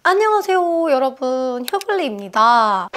안녕하세요 여러분, 혀블리입니다.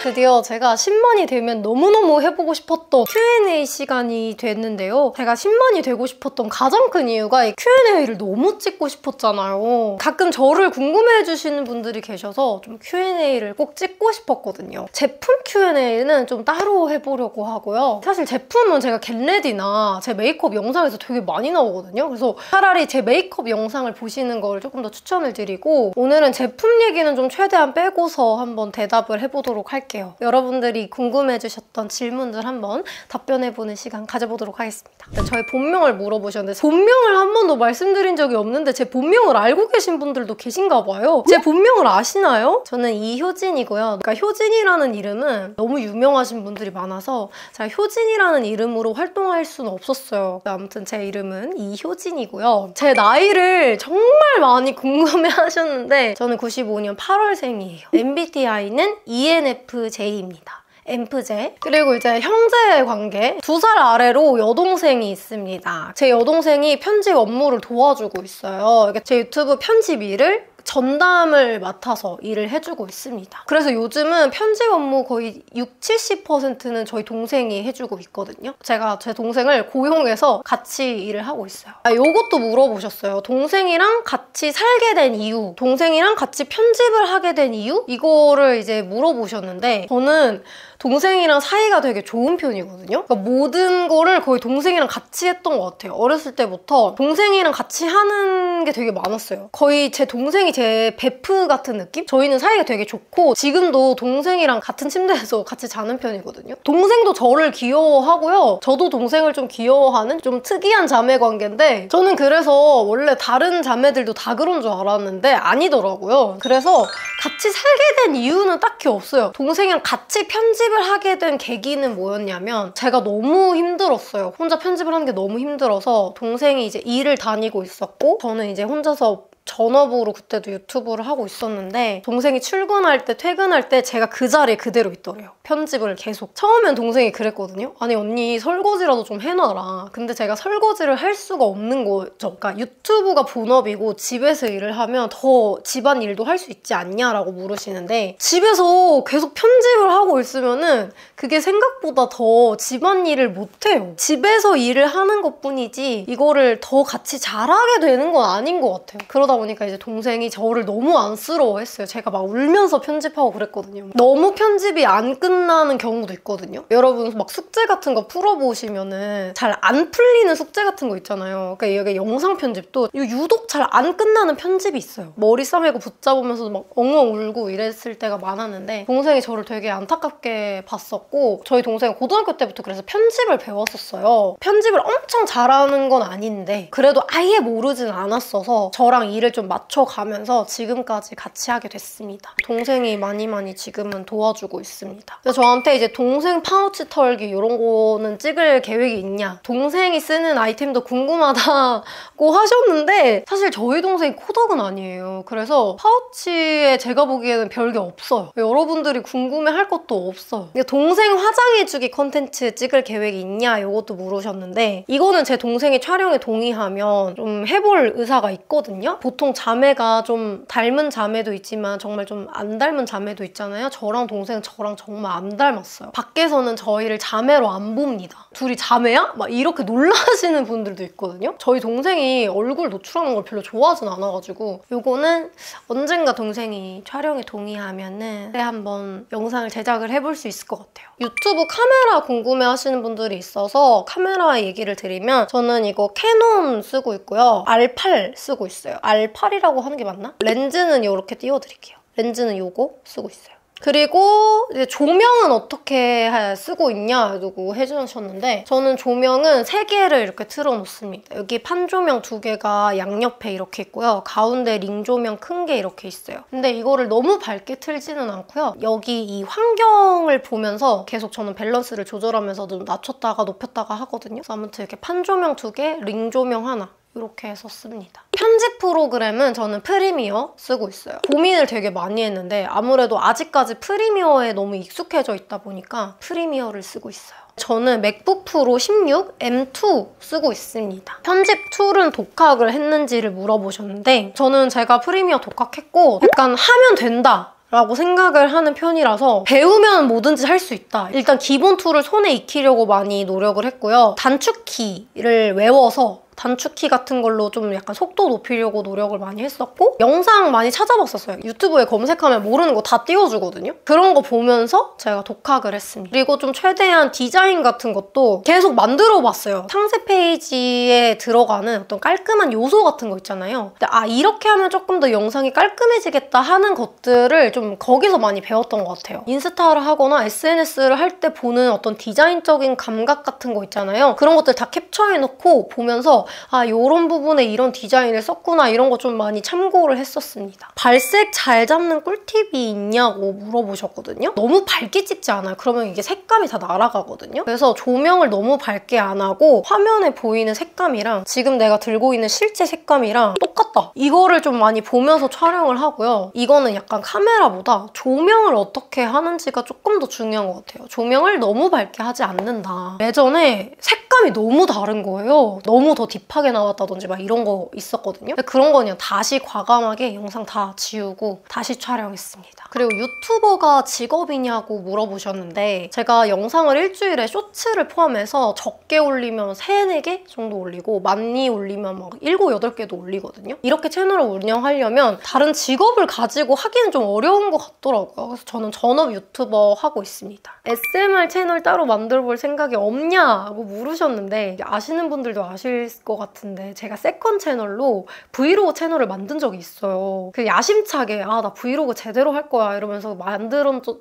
드디어 제가 10만이 되면 너무너무 해보고 싶었던 Q&A 시간이 됐는데요. 제가 10만이 되고 싶었던 가장 큰 이유가 이 Q&A를 너무 찍고 싶었잖아요. 가끔 저를 궁금해 해주시는 분들이 계셔서 좀 Q&A를 꼭 찍고 싶었거든요. 제품 Q&A는 좀 따로 해보려고 하고요. 사실 제품은 제가 겟레디나 제 메이크업 영상에서 되게 많이 나오거든요. 그래서 차라리 제 메이크업 영상을 보시는 걸 조금 더 추천을 드리고, 오늘은 제품 얘기는 좀 최대한 빼고서 한번 대답을 해보도록 할게요. 여러분들이 궁금해주셨던 질문들 한번 답변해보는 시간 가져보도록 하겠습니다. 저의 본명을 물어보셨는데 본명을 한 번도 말씀드린 적이 없는데 제 본명을 알고 계신 분들도 계신가 봐요. 제 본명을 아시나요? 저는 이효진이고요. 그러니까 효진이라는 이름은 너무 유명하신 분들이 많아서 제가 효진이라는 이름으로 활동할 수는 없었어요. 아무튼 제 이름은 이효진이고요. 제 나이를 정말 많이 궁금해 하셨는데 저는 95년 8월생이에요. MBTI는 ENFJ입니다. 엠프제. 그리고 이제 형제 관계, 2살 아래로 여동생이 있습니다. 제 여동생이 편집 업무를 도와주고 있어요. 제 유튜브 편집 일을 전담을 맡아서 일을 해주고 있습니다. 그래서 요즘은 편집 업무 거의 60~70%는 저희 동생이 해주고 있거든요. 제가 제 동생을 고용해서 같이 일을 하고 있어요. 요것도 물어보셨어요. 동생이랑 같이 살게 된 이유, 동생이랑 같이 편집을 하게 된 이유? 이거를 이제 물어보셨는데 저는 동생이랑 사이가 되게 좋은 편이거든요. 그러니까 모든 거를 거의 동생이랑 같이 했던 것 같아요. 어렸을 때부터 동생이랑 같이 하는 게 되게 많았어요. 거의 제 동생이 제 베프 같은 느낌? 저희는 사이가 되게 좋고 지금도 동생이랑 같은 침대에서 같이 자는 편이거든요. 동생도 저를 귀여워하고요. 저도 동생을 좀 귀여워하는 좀 특이한 자매 관계인데, 저는 그래서 원래 다른 자매들도 다 그런 줄 알았는데 아니더라고요. 그래서 같이 살게 된 이유는 딱히 없어요. 동생이랑 같이 편집을 하게 된 계기는 뭐였냐면, 제가 너무 힘들었어요. 혼자 편집을 하는 게 너무 힘들어서 동생이 이제 일을 다니고 있었고 저는 이제 혼자서 전업으로 그때도 유튜브를 하고 있었는데, 동생이 출근할 때 퇴근할 때 제가 그 자리에 그대로 있더래요. 편집을 계속. 처음엔 동생이 그랬거든요. 아니 언니 설거지라도 좀 해놔라. 근데 제가 설거지를 할 수가 없는 거죠. 그러니까 유튜브가 본업이고 집에서 일을 하면 더 집안일도 할 수 있지 않냐라고 물으시는데, 집에서 계속 편집을 하고 있으면은 그게 생각보다 더 집안일을 못해요. 집에서 일을 하는 것뿐이지 이거를 더 같이 잘하게 되는 건 아닌 것 같아요. 그러다 보니까 이제 동생이 저를 너무 안쓰러워했어요. 제가 막 울면서 편집하고 그랬거든요. 너무 편집이 안 끝나는 경우도 있거든요. 여러분 막 숙제 같은 거 풀어보시면은 잘 안 풀리는 숙제 같은 거 있잖아요. 그러니까 이게 영상 편집도 유독 잘 안 끝나는 편집이 있어요. 머리 싸매고 붙잡으면서도 막 엉엉 울고 이랬을 때가 많았는데, 동생이 저를 되게 안타깝게 봤었고, 저희 동생은 고등학교 때부터 그래서 편집을 배웠었어요. 편집을 엄청 잘하는 건 아닌데 그래도 아예 모르진 않았어서 저랑 일을 좀 맞춰가면서 지금까지 같이 하게 됐습니다. 동생이 많이 지금은 도와주고 있습니다. 그래서 저한테 이제 동생 파우치 털기 이런 거는 찍을 계획이 있냐, 동생이 쓰는 아이템도 궁금하다고 하셨는데, 사실 저희 동생이 코덕은 아니에요. 그래서 파우치에 제가 보기에는 별게 없어요. 여러분들이 궁금해할 것도 없어요. 동생 화장해주기 컨텐츠 찍을 계획이 있냐 이것도 물으셨는데, 이거는 제 동생이 촬영에 동의하면 좀 해볼 의사가 있거든요. 보통 자매가 좀 닮은 자매도 있지만 정말 좀 안 닮은 자매도 있잖아요. 저랑 동생 저랑 정말 안 닮았어요. 밖에서는 저희를 자매로 안 봅니다. 둘이 자매야? 막 이렇게 놀라시는 분들도 있거든요. 저희 동생이 얼굴 노출하는 걸 별로 좋아하진 않아가지고 요거는 언젠가 동생이 촬영에 동의하면은 한번 영상을 제작을 해볼 수 있을 것 같아요. 유튜브 카메라 궁금해 하시는 분들이 있어서 카메라 얘기를 드리면, 저는 이거 캐논 쓰고 있고요. R8 쓰고 있어요. R8이라고 하는 게 맞나? 렌즈는 이렇게 띄워드릴게요. 렌즈는 요거 쓰고 있어요. 그리고 이제 조명은 어떻게 쓰고 있냐 누구 해주셨는데, 저는 조명은 3개를 이렇게 틀어놓습니다. 여기 판조명 2개가 양옆에 이렇게 있고요. 가운데 링 조명 큰 게 이렇게 있어요. 근데 이거를 너무 밝게 틀지는 않고요. 여기 이 환경을 보면서 계속 저는 밸런스를 조절하면서 좀 낮췄다가 높였다가 하거든요. 그래서 아무튼 이렇게 판조명 2개, 링 조명 하나, 이렇게 썼습니다. 편집 프로그램은 저는 프리미어 쓰고 있어요. 고민을 되게 많이 했는데 아무래도 아직까지 프리미어에 너무 익숙해져 있다 보니까 프리미어를 쓰고 있어요. 저는 맥북 프로 16 M2 쓰고 있습니다. 편집 툴은 독학을 했는지를 물어보셨는데 저는 제가 프리미어 독학했고 약간 하면 된다 라고 생각을 하는 편이라서 배우면 뭐든지 할 수 있다. 일단 기본 툴을 손에 익히려고 많이 노력을 했고요. 단축키를 외워서 단축키 같은 걸로 좀 약간 속도 높이려고 노력을 많이 했었고 영상 많이 찾아봤었어요. 유튜브에 검색하면 모르는 거 다 띄워주거든요. 그런 거 보면서 제가 독학을 했습니다. 그리고 좀 최대한 디자인 같은 것도 계속 만들어봤어요. 상세 페이지에 들어가는 어떤 깔끔한 요소 같은 거 있잖아요. 근데 이렇게 하면 조금 더 영상이 깔끔해지겠다 하는 것들을 좀 거기서 많이 배웠던 것 같아요. 인스타를 하거나 SNS를 할 때 보는 어떤 디자인적인 감각 같은 거 있잖아요. 그런 것들 다 캡처해놓고 보면서 이런 부분에 이런 디자인을 썼구나 이런 거 좀 많이 참고를 했었습니다. 발색 잘 잡는 꿀팁이 있냐고 물어보셨거든요. 너무 밝게 찍지 않아요. 그러면 이게 색감이 다 날아가거든요. 그래서 조명을 너무 밝게 안 하고 화면에 보이는 색감이랑 지금 내가 들고 있는 실제 색감이랑 똑같다. 이거를 좀 많이 보면서 촬영을 하고요. 이거는 약간 카메라보다 조명을 어떻게 하는지가 조금 더 중요한 것 같아요. 조명을 너무 밝게 하지 않는다. 예전에 색감이 너무 다른 거예요. 너무 더 딥하게 나왔다든지 막 이런 거 있었거든요. 근데 그런 거 그냥 다시 과감하게 영상 다 지우고 다시 촬영했습니다. 그리고 유튜버가 직업이냐고 물어보셨는데 제가 영상을 일주일에 쇼츠를 포함해서 적게 올리면 3, 4개 정도 올리고 많이 올리면 막 7, 8개도 올리거든요. 이렇게 채널을 운영하려면 다른 직업을 가지고 하기는 좀 어려운 것 같더라고요. 그래서 저는 전업 유튜버 하고 있습니다. SMR 채널 따로 만들어볼 생각이 없냐고 물으셨는데 아시는 분들도 아실 것 같은데 제가 세컨 채널로 브이로그 채널을 만든 적이 있어요. 그 야심차게 나 브이로그 제대로 할 거야 이러면서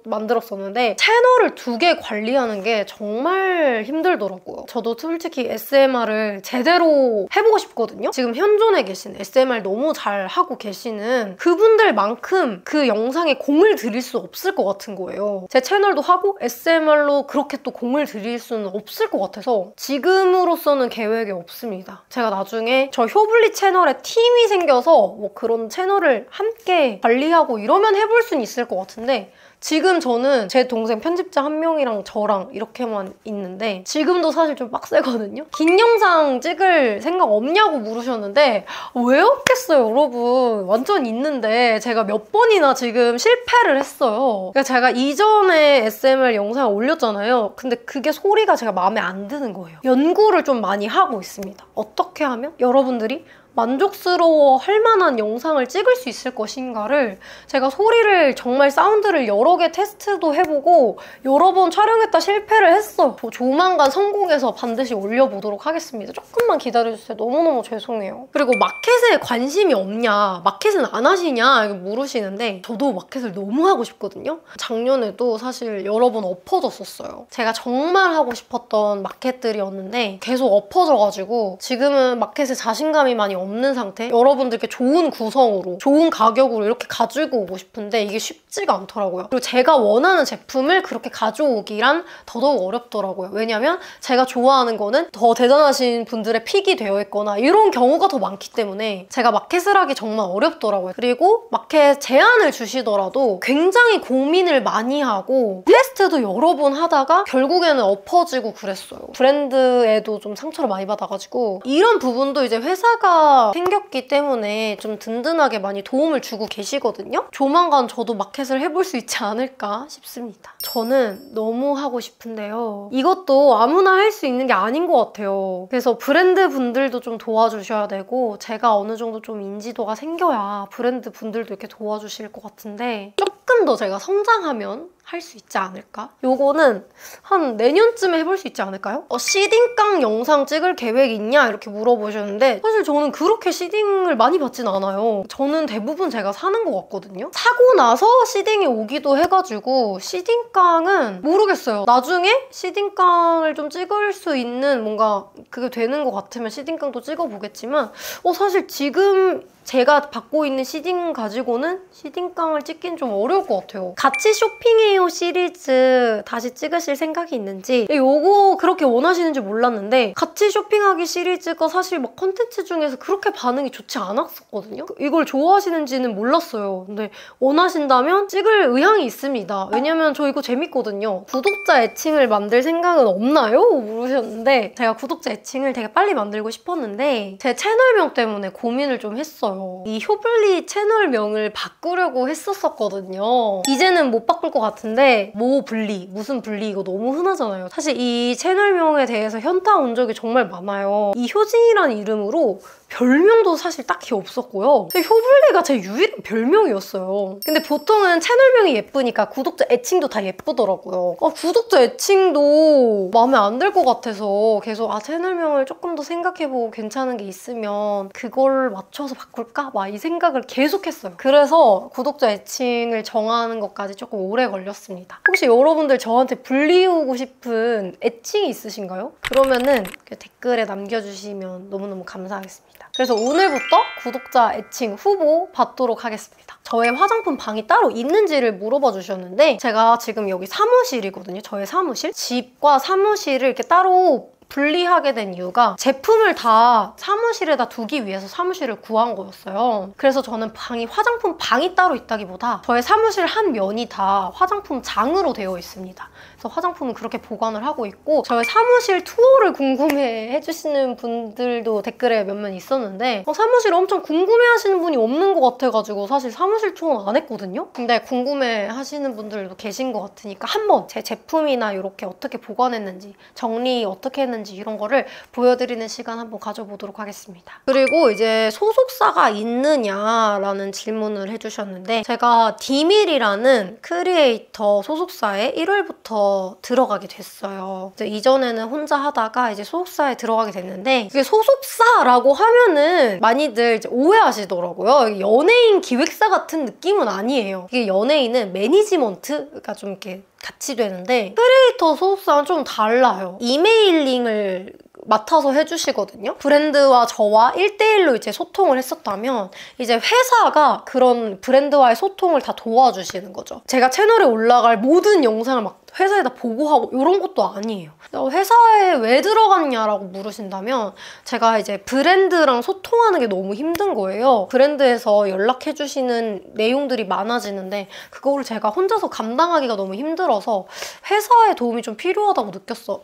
만들었었는데 채널을 2개 관리하는 게 정말 힘들더라고요. 저도 솔직히 SMR을 제대로 해보고 싶거든요. 지금 현존에 계신 SMR 너무 잘 하고 계시는 그분들만큼 그 영상에 공을 들일 수 없을 것 같은 거예요. 제 채널도 하고 SMR로 그렇게 또 공을 들일 수는 없을 것 같아서 지금으로서는 계획이 없습니다. 제가 나중에 저 효블리 채널에 팀이 생겨서 뭐 그런 채널을 함께 관리하고 이러면 해볼 수는 있을 것 같은데 지금 저는 제 동생 편집자 1명이랑 저랑 이렇게만 있는데 지금도 사실 좀 빡세거든요? 긴 영상 찍을 생각 없냐고 물으셨는데 왜 없겠어요, 여러분. 완전 있는데 제가 몇 번이나 지금 실패를 했어요. 그러니까 제가 이전에 SMR 영상을 올렸잖아요. 근데 그게 소리가 제가 마음에 안 드는 거예요. 연구를 좀 많이 하고 있습니다. 어떻게 하면 여러분들이 만족스러워 할 만한 영상을 찍을 수 있을 것인가를 제가 소리를 정말 사운드를 여러 개 테스트도 해보고 여러 번 촬영했다 실패를 했어. 조만간 성공해서 반드시 올려보도록 하겠습니다. 조금만 기다려주세요. 너무너무 죄송해요. 그리고 마켓에 관심이 없냐, 마켓은 안 하시냐 이렇게 물으시는데 저도 마켓을 너무 하고 싶거든요. 작년에도 사실 여러 번 엎어졌었어요. 제가 정말 하고 싶었던 마켓들이었는데 계속 엎어져가지고 지금은 마켓에 자신감이 많이 없는 상태? 여러분들께 좋은 구성으로 좋은 가격으로 이렇게 가지고 오고 싶은데 이게 쉽지가 않더라고요. 그리고 제가 원하는 제품을 그렇게 가져오기란 더더욱 어렵더라고요. 왜냐면 제가 좋아하는 거는 더 대단하신 분들의 픽이 되어 있거나 이런 경우가 더 많기 때문에 제가 마켓을 하기 정말 어렵더라고요. 그리고 마켓 제안을 주시더라도 굉장히 고민을 많이 하고 테스트도 여러 번 하다가 결국에는 엎어지고 그랬어요. 브랜드에도 좀 상처를 많이 받아가지고 이런 부분도 이제 회사가 생겼기 때문에 좀 든든하게 많이 도움을 주고 계시거든요. 조만간 저도 마켓을 해볼 수 있지 않을까 싶습니다. 저는 너무 하고 싶은데요. 이것도 아무나 할 수 있는 게 아닌 것 같아요. 그래서 브랜드 분들도 좀 도와주셔야 되고 제가 어느 정도 좀 인지도가 생겨야 브랜드 분들도 이렇게 도와주실 것 같은데 조금 더 제가 성장하면 할 수 있지 않을까? 요거는 한 내년쯤에 해볼 수 있지 않을까요? 시딩깡 영상 찍을 계획 있냐? 이렇게 물어보셨는데 사실 저는 그렇게 시딩을 많이 받진 않아요. 저는 대부분 제가 사는 것 같거든요. 사고 나서 시딩이 오기도 해가지고 시딩깡은 모르겠어요. 나중에 시딩깡을 좀 찍을 수 있는 뭔가 그게 되는 것 같으면 시딩깡도 찍어보겠지만 사실 지금 제가 받고 있는 시딩 가지고는 시딩깡을 찍긴 좀 어려울 것 같아요. 같이 쇼핑해요 시리즈 다시 찍으실 생각이 있는지, 요거 그렇게 원하시는지 몰랐는데 같이 쇼핑하기 시리즈가 사실 막 컨텐츠 중에서 그렇게 반응이 좋지 않았었거든요. 이걸 좋아하시는지는 몰랐어요. 근데 원하신다면 찍을 의향이 있습니다. 왜냐면 저 이거 재밌거든요. 구독자 애칭을 만들 생각은 없나요? 물으셨는데 제가 구독자 애칭을 되게 빨리 만들고 싶었는데 제 채널명 때문에 고민을 좀 했어요. 이 효블리 채널명을 바꾸려고 했었거든요. 이제는 못 바꿀 것 같은데 뭐 블리, 무슨 블리 이거 너무 흔하잖아요. 사실 이 채널명에 대해서 현타 온 적이 정말 많아요. 이 효진이라는 이름으로 별명도 사실 딱히 없었고요. 효블리가 제 유일한 별명이었어요. 근데 보통은 채널명이 예쁘니까 구독자 애칭도 다 예쁘더라고요. 구독자 애칭도 마음에 안 들 것 같아서 계속 채널명을 조금 더 생각해보고 괜찮은 게 있으면 그걸 맞춰서 바꿀까? 막 이 생각을 계속했어요. 그래서 구독자 애칭을 정하는 것까지 조금 오래 걸렸습니다. 혹시 여러분들 저한테 불리우고 싶은 애칭이 있으신가요? 그러면은 댓글에 남겨주시면 너무너무 감사하겠습니다. 그래서 오늘부터 구독자 애칭 후보 받도록 하겠습니다. 저의 화장품 방이 따로 있는지를 물어봐 주셨는데 제가 지금 여기 사무실이거든요. 저의 사무실. 집과 사무실을 이렇게 따로 분리하게 된 이유가 제품을 다 사무실에다 두기 위해서 사무실을 구한 거였어요. 그래서 저는 화장품 방이 따로 있다기보다 저의 사무실 한 면이 다 화장품 장으로 되어 있습니다. 그래서 화장품은 그렇게 보관을 하고 있고, 저의 사무실 투어를 궁금해 해주시는 분들도 댓글에 몇몇 있었는데 사무실 엄청 궁금해 하시는 분이 없는 것 같아가지고 사실 사무실 투어는 안 했거든요. 근데 궁금해 하시는 분들도 계신 것 같으니까 한번 제 제품이나 이렇게 어떻게 보관했는지, 정리 어떻게 했는지 이런 거를 보여드리는 시간 한번 가져보도록 하겠습니다. 그리고 이제 소속사가 있느냐라는 질문을 해주셨는데 제가 디밀이라는 크리에이터 소속사에 1월부터 들어가게 됐어요. 이전에는 혼자 하다가 이제 소속사에 들어가게 됐는데 이게 소속사라고 하면은 많이들 이제 오해하시더라고요. 연예인 기획사 같은 느낌은 아니에요. 이게 연예인은 매니지먼트가 좀 이렇게 같이 되는데 크리에이터 소속사는 좀 달라요. 이메일링을 맡아서 해주시거든요. 브랜드와 저와 1대1로 이제 소통을 했었다면 이제 회사가 그런 브랜드와의 소통을 다 도와주시는 거죠. 제가 채널에 올라갈 모든 영상을 막 회사에다 보고하고 이런 것도 아니에요. 회사에 왜 들어갔냐라고 물으신다면 제가 이제 브랜드랑 소통하는 게 너무 힘든 거예요. 브랜드에서 연락해주시는 내용들이 많아지는데 그거를 제가 혼자서 감당하기가 너무 힘들어서 회사의 도움이 좀 필요하다고 느껴서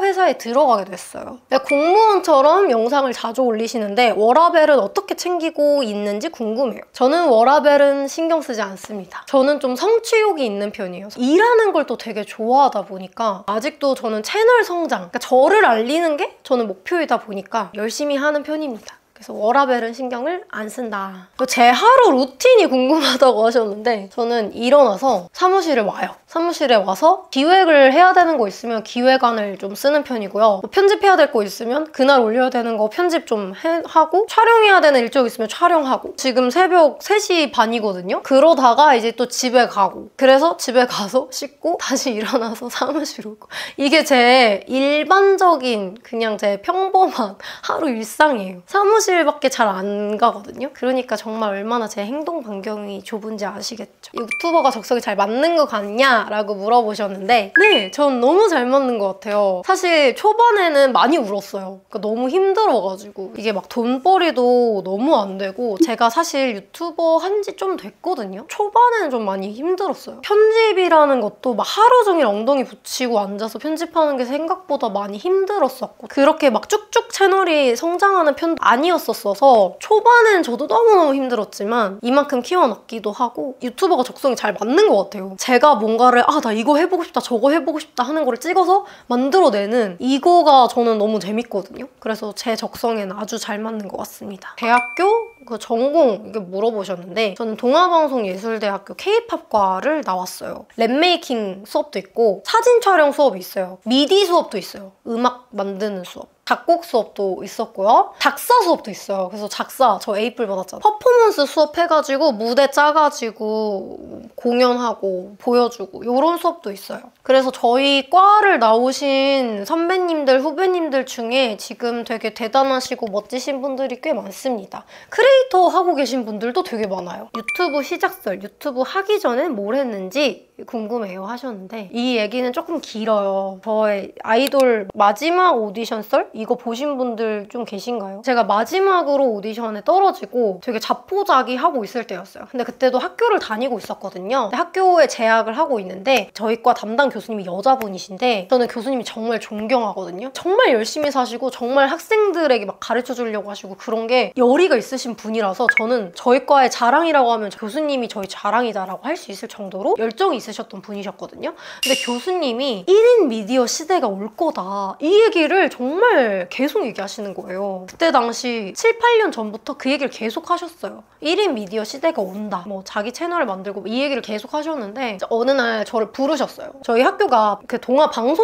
회사에 들어가게 됐어요. 공무원처럼 영상을 자주 올리시는데 워라밸은 어떻게 챙기고 있는지 궁금해요. 저는 워라밸은 신경 쓰지 않습니다. 저는 좀 성취욕이 있는 편이에요. 일하는 걸 또 되게 좋아하다 보니까 아직도 저는 채널 성장, 그러니까 저를 알리는 게 저는 목표이다 보니까 열심히 하는 편입니다. 그래서 워라밸은 신경을 안 쓴다. 제 하루 루틴이 궁금하다고 하셨는데 저는 일어나서 사무실에 와요. 사무실에 와서 기획을 해야 되는 거 있으면 기획안을 좀 쓰는 편이고요. 편집해야 될 거 있으면 그날 올려야 되는 거 편집 좀 하고, 촬영해야 되는 일정 있으면 촬영하고. 지금 새벽 3시 반이거든요. 그러다가 이제 또 집에 가고, 그래서 집에 가서 씻고 다시 일어나서 사무실 오고. 이게 제 일반적인 그냥 제 평범한 하루 일상이에요. 사무실밖에 잘 안 가거든요. 그러니까 정말 얼마나 제 행동 반경이 좁은지 아시겠죠? 유튜버가 적성에 잘 맞는 거 같냐? 라고 물어보셨는데 네, 전 너무 잘 맞는 것 같아요. 사실 초반에는 많이 울었어요. 그러니까 너무 힘들어가지고 이게 막 돈벌이도 너무 안 되고, 제가 사실 유튜버 한 지 좀 됐거든요. 초반에는 좀 많이 힘들었어요. 편집이라는 것도 막 하루 종일 엉덩이 붙이고 앉아서 편집하는 게 생각보다 많이 힘들었었고, 그렇게 막 쭉쭉 채널이 성장하는 편도 아니었어서 초반에는 저도 너무너무 힘들었지만 이만큼 키워놨기도 하고 유튜버가 적성이 잘 맞는 것 같아요. 제가 뭔가를 나 이거 해보고 싶다 저거 해보고 싶다 하는 거를 찍어서 만들어내는 이거가 저는 너무 재밌거든요. 그래서 제 적성에는 아주 잘 맞는 것 같습니다. 대학교 그 전공 이게 물어보셨는데 저는 동아방송예술대학교 K-팝과를 나왔어요. 랩메이킹 수업도 있고 사진 촬영 수업이 있어요. 미디 수업도 있어요. 음악 만드는 수업. 작곡 수업도 있었고요. 작사 수업도 있어요. 그래서 작사 저 A뿔 받았잖아요. 퍼포먼스 수업 해가지고 무대 짜가지고 공연하고 보여주고 이런 수업도 있어요. 그래서 저희 과를 나오신 선배님들, 후배님들 중에 지금 되게 대단하시고 멋지신 분들이 꽤 많습니다. 크리에이터 하고 계신 분들도 되게 많아요. 유튜브 시작설, 유튜브 하기 전에 뭘 했는지 궁금해요 하셨는데 이 얘기는 조금 길어요. 저의 아이돌 마지막 오디션 썰? 이거 보신 분들 좀 계신가요? 제가 마지막으로 오디션에 떨어지고 되게 자포자기하고 있을 때였어요. 근데 그때도 학교를 다니고 있었거든요. 학교에 재학을 하고 있는데 저희 과 담당 교수님이 여자분이신데 저는 교수님이 정말 존경하거든요. 정말 열심히 사시고 정말 학생들에게 막 가르쳐 주려고 하시고 그런 게 열의가 있으신 분이라서 저는 저희 과의 자랑이라고 하면 교수님이 저희 자랑이다라고 할 수 있을 정도로 열정이 있으셨던 분이셨거든요. 근데 교수님이 1인 미디어 시대가 올 거다 이 얘기를 정말 계속 얘기하시는 거예요. 그때 당시 7, 8년 전부터 그 얘기를 계속 하셨어요. 1인 미디어 시대가 온다. 뭐 자기 채널을 만들고 이 얘기를 계속 하셨는데 어느 날 저를 부르셨어요. 저희 학교가 그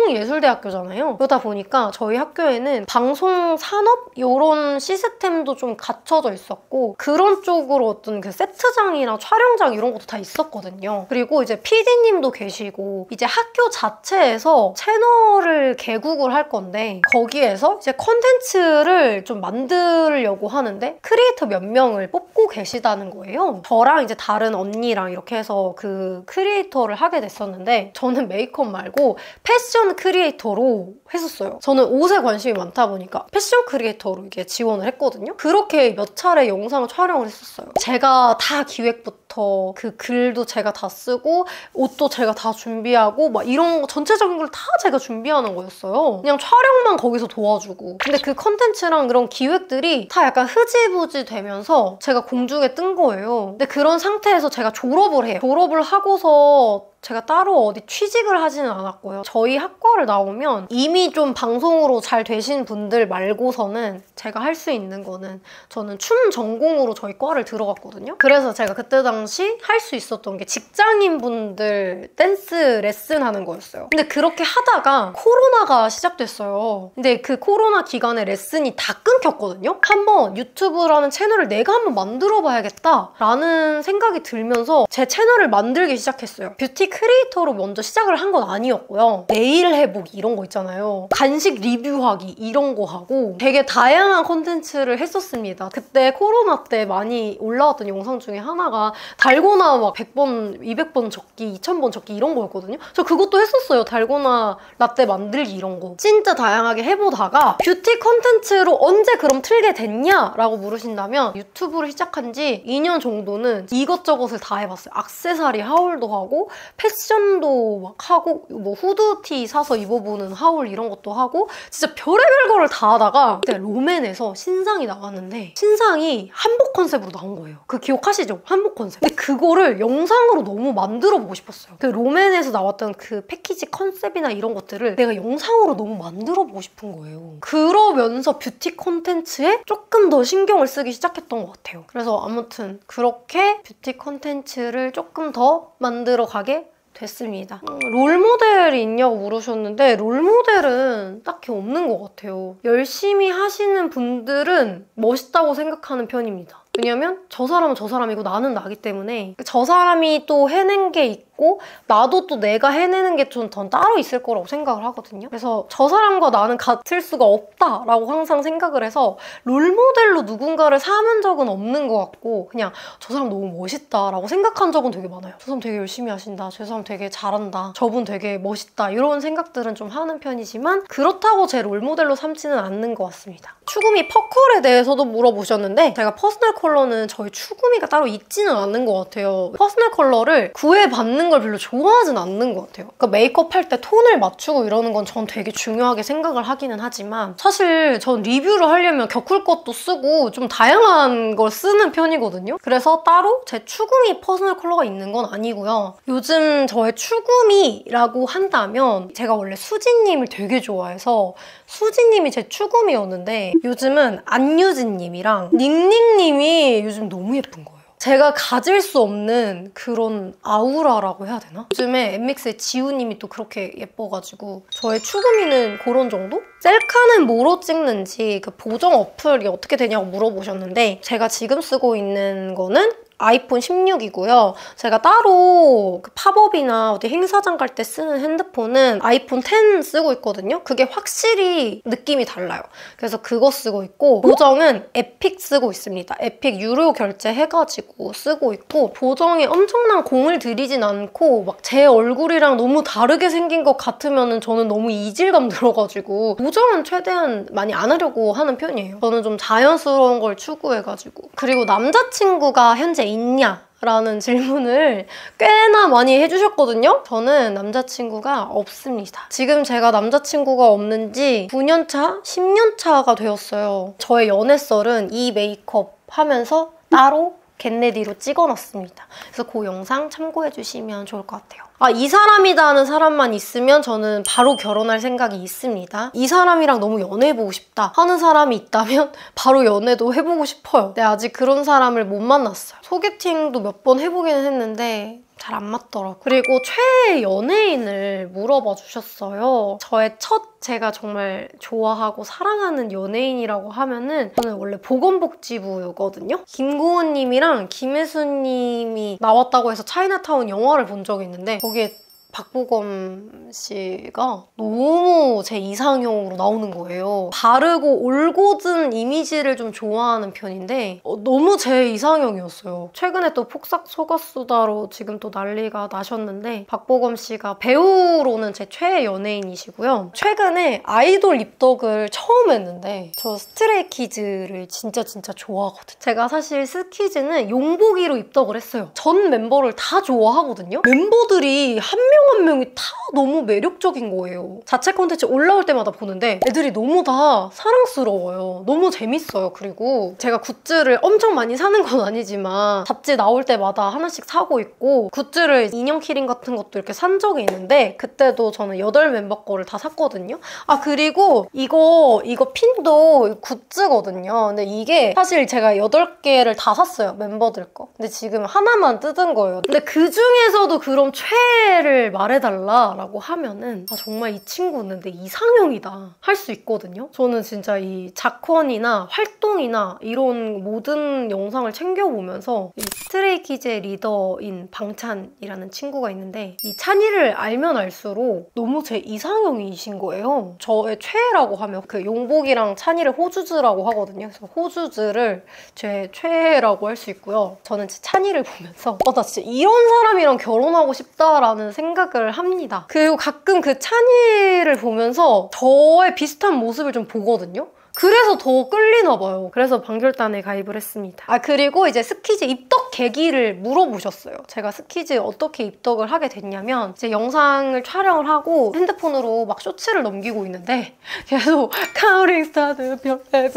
동아방송예술대학교잖아요. 그러다 보니까 저희 학교에는 방송산업? 이런 시스템도 좀 갖춰져 있었고 그런 쪽으로 어떤 그 세트장이랑 촬영장 이런 것도 다 있었거든요. 그리고 이제 PD님도 계시고 이제 학교 자체에서 채널을 개국을 할 건데 거기에서 이제 컨텐츠를 좀 만들려고 하는데 크리에이터 몇 명을 뽑고 계시다는 거예요. 저랑 이제 다른 언니랑 이렇게 해서 그 크리에이터를 하게 됐었는데 저는 메이크업 말고 패션 크리에이터로 했었어요. 저는 옷에 관심이 많다 보니까 패션 크리에이터로 이게 지원을 했거든요. 그렇게 몇 차례 영상을 촬영을 했었어요. 제가 다 기획부터 그 글도 제가 다 쓰고 옷도 제가 다 준비하고 막 이런 거 전체적인 걸 다 제가 준비하는 거였어요. 그냥 촬영만 거기서 도와주고. 근데 그 컨텐츠랑 그런 기획들이 다 약간 흐지부지 되면서 제가 공중에 뜬 거예요. 근데 그런 상태에서 제가 졸업을 해요. 졸업을 하고서 제가 따로 어디 취직을 하지는 않았고요. 저희 학과를 나오면 이미 좀 방송으로 잘 되신 분들 말고서는 제가 할 수 있는 거는 저는 춤 전공으로 저희 과를 들어갔거든요. 그래서 제가 그때 당시 할 수 있었던 게 직장인분들 댄스 레슨 하는 거였어요. 근데 그렇게 하다가 코로나가 시작됐어요. 근데 그 코로나 기간에 레슨이 다 끊겼거든요. 한번 유튜브라는 채널을 내가 한번 만들어 봐야겠다 라는 생각이 들면서 제 채널을 만들기 시작했어요. 뷰티 크리에이터로 먼저 시작을 한 건 아니었고요. 네일 해보기 이런 거 있잖아요. 간식 리뷰하기 이런 거 하고 되게 다양한 콘텐츠를 했었습니다. 그때 코로나 때 많이 올라왔던 영상 중에 하나가 달고나 막 100번, 200번 적기, 2000번 적기 이런 거였거든요. 저 그것도 했었어요. 달고나 라떼 만들기 이런 거. 진짜 다양하게 해보다가 뷰티 콘텐츠로 언제 그럼 틀게 됐냐? 라고 물으신다면 유튜브를 시작한 지 2년 정도는 이것저것을 다 해봤어요. 액세서리 하울도 하고 패션도 막 하고 뭐 후드티 사서 입어보는 하울 이런 것도 하고 진짜 별의별 거를 다 하다가 그때 롬앤에서 신상이 나왔는데 신상이 한복 컨셉으로 나온 거예요. 그 기억하시죠? 한복 컨셉. 근데 그거를 영상으로 너무 만들어 보고 싶었어요. 그 롬앤에서 나왔던 그 패키지 컨셉이나 이런 것들을 내가 영상으로 너무 만들어 보고 싶은 거예요. 그러면서 뷰티 콘텐츠에 조금 더 신경을 쓰기 시작했던 것 같아요. 그래서 아무튼 그렇게 뷰티 콘텐츠를 조금 더 만들어 가게 됐습니다. 롤모델이 있냐고 물으셨는데 롤모델은 딱히 없는 것 같아요. 열심히 하시는 분들은 멋있다고 생각하는 편입니다. 왜냐면 저 사람은 저 사람이고 나는 나기 때문에 저 사람이 또 해낸 게 있고 나도 또 내가 해내는 게 좀 더 따로 있을 거라고 생각을 하거든요. 그래서 저 사람과 나는 같을 수가 없다라고 항상 생각을 해서 롤모델로 누군가를 삼은 적은 없는 것 같고 그냥 저 사람 너무 멋있다라고 생각한 적은 되게 많아요. 저 사람 되게 열심히 하신다. 저 사람 되게 잘한다. 저분 되게 멋있다. 이런 생각들은 좀 하는 편이지만 그렇다고 제 롤모델로 삼지는 않는 것 같습니다. 추구미 퍼컬에 대해서도 물어보셨는데 제가 퍼스널 컬러는 저희 추구미가 따로 있지는 않은 것 같아요. 퍼스널 컬러를 구애받는 걸 별로 좋아하진 않는 것 같아요. 그러니까 메이크업 할 때 톤을 맞추고 이러는 건 전 되게 중요하게 생각을 하기는 하지만 사실 전 리뷰를 하려면 겪을 것도 쓰고 좀 다양한 걸 쓰는 편이거든요. 그래서 따로 제 추구미 퍼스널 컬러가 있는 건 아니고요. 요즘 저의 추구미라고 한다면 제가 원래 수지님을 되게 좋아해서 수지님이 제 추구미였는데 요즘은 안유진님이랑 닝닝님이 요즘 너무 예쁜 거예요. 제가 가질 수 없는 그런 아우라라고 해야 되나? 요즘에 엠믹스의 지우님이 또 그렇게 예뻐가지고 저의 추구미는 그런 정도? 셀카는 뭐로 찍는지 그 보정 어플이 어떻게 되냐고 물어보셨는데 제가 지금 쓰고 있는 거는 아이폰 16이고요. 제가 따로 그 팝업이나 어디 행사장 갈 때 쓰는 핸드폰은 아이폰 10 쓰고 있거든요. 그게 확실히 느낌이 달라요. 그래서 그거 쓰고 있고 보정은 에픽 쓰고 있습니다. 에픽 유료 결제해가지고 쓰고 있고 보정에 엄청난 공을 들이진 않고 막 제 얼굴이랑 너무 다르게 생긴 것 같으면 저는 너무 이질감 들어가지고 보정은 최대한 많이 안 하려고 하는 편이에요. 저는 좀 자연스러운 걸 추구해가지고 그리고 남자친구가 현재 있냐? 라는 질문을 꽤나 많이 해주셨거든요. 저는 남자친구가 없습니다. 지금 제가 남자친구가 없는 지 9년차? 10년차가 되었어요. 저의 연애썰은 이 메이크업 하면서 따로 겟레디로 찍어놨습니다. 그래서 그 영상 참고해주시면 좋을 것 같아요. 이 사람이다 하는 사람만 있으면 저는 바로 결혼할 생각이 있습니다. 이 사람이랑 너무 연애해보고 싶다 하는 사람이 있다면 바로 연애도 해보고 싶어요. 근데 아직 그런 사람을 못 만났어요. 소개팅도 몇 번 해보기는 했는데 잘 안 맞더라고요. 그리고 최애 연예인을 물어봐 주셨어요. 저의 첫 제가 정말 좋아하고 사랑하는 연예인이라고 하면은 저는 원래 보건복지부거든요. 김고은 님이랑 김혜수 님이 나왔다고 해서 차이나타운 영화를 본 적이 있는데 거기에 박보검 씨가 너무 제 이상형으로 나오는 거예요. 바르고 올곧은 이미지를 좀 좋아하는 편인데 너무 제 이상형이었어요. 최근에 또 폭삭 속았수다로 지금 또 난리가 나셨는데 박보검 씨가 배우로는 제 최애 연예인이시고요. 최근에 아이돌 입덕을 처음 했는데 저 스트레이키즈를 진짜 좋아하거든요. 제가 사실 스키즈는 용복이로 입덕을 했어요. 전 멤버를 다 좋아하거든요. 멤버들이 한 명이 다 너무 매력적인 거예요. 자체 콘텐츠 올라올 때마다 보는데 애들이 너무 다 사랑스러워요. 너무 재밌어요. 그리고 제가 굿즈를 엄청 많이 사는 건 아니지만 잡지 나올 때마다 하나씩 사고 있고 굿즈를 인형 키링 같은 것도 이렇게 산 적이 있는데 그때도 저는 8멤버 거를 다 샀거든요. 그리고 이거 핀도 굿즈거든요. 근데 이게 사실 제가 8개를 다 샀어요. 멤버들 거. 근데 지금 하나만 뜯은 거예요. 근데 그 중에서도 그럼 최애를 말해달라라고 하면은 정말 이 친구는 내 이상형이다 할 수 있거든요. 저는 진짜 이 작권이나 활동이나 이런 모든 영상을 챙겨보면서 이 스트레이키즈의 리더인 방찬이라는 친구가 있는데 이 찬이를 알면 알수록 너무 제 이상형이신 거예요. 저의 최애라고 하면 그 용복이랑 찬이를 호주즈라고 하거든요. 그래서 호주즈를 제 최애라고 할 수 있고요. 저는 찬이를 보면서 나 진짜 이런 사람이랑 결혼하고 싶다라는 생각을 합니다. 그리고 가끔 그 찬이를 보면서 저의 비슷한 모습을 좀 보거든요. 그래서 더 끌리나 봐요. 그래서 방결단에 가입을 했습니다. 그리고 이제 스키즈 입덕 계기를 물어보셨어요. 제가 스키즈 어떻게 입덕을 하게 됐냐면 이제 영상을 촬영을 하고 핸드폰으로 막 쇼츠를 넘기고 있는데 계속 카우링 스타드 별에